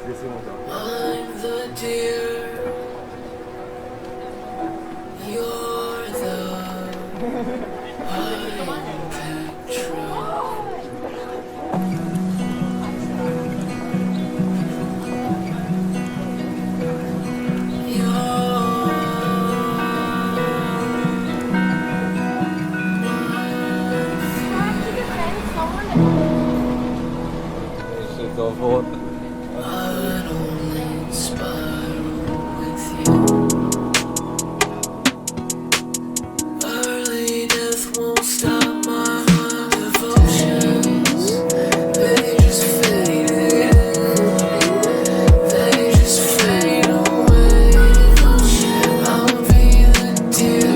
c'est mon gars. I'm the deer, you're the pine tree. Shit's awful. I'd only spiral with you. Early death won't stop my heart devotions. They just fade in. They just fade away. I'll be the deer,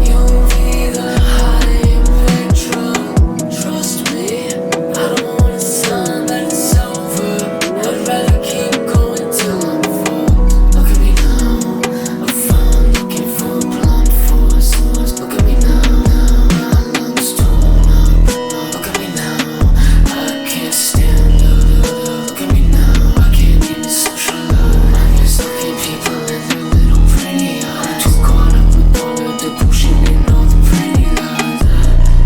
you'll be the high petrol. Trust me, I don't want a sign that it's over. I'd rather keep going till I'm full. Look at me now, I'm fine looking for a blind force. Look at me now, my lungs torn up. Look at me now, I can't stand up. Look at me now, I can't even socialize. I'm just looking people in their little pretty eyes. Too caught up with all of the bullshit and all the pretty lies.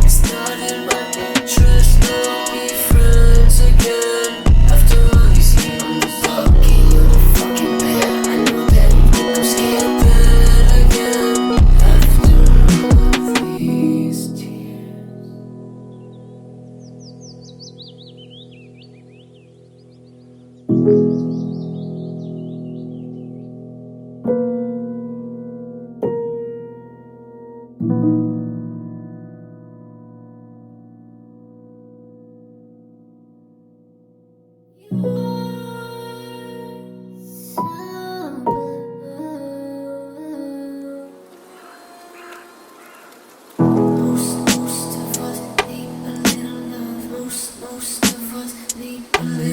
It's not in my interest to be friends again. After all these years, fucking you the fucking bad. I know that you think I'm scared bad again. After all these tears. Most of us need a little love. Most of us need a little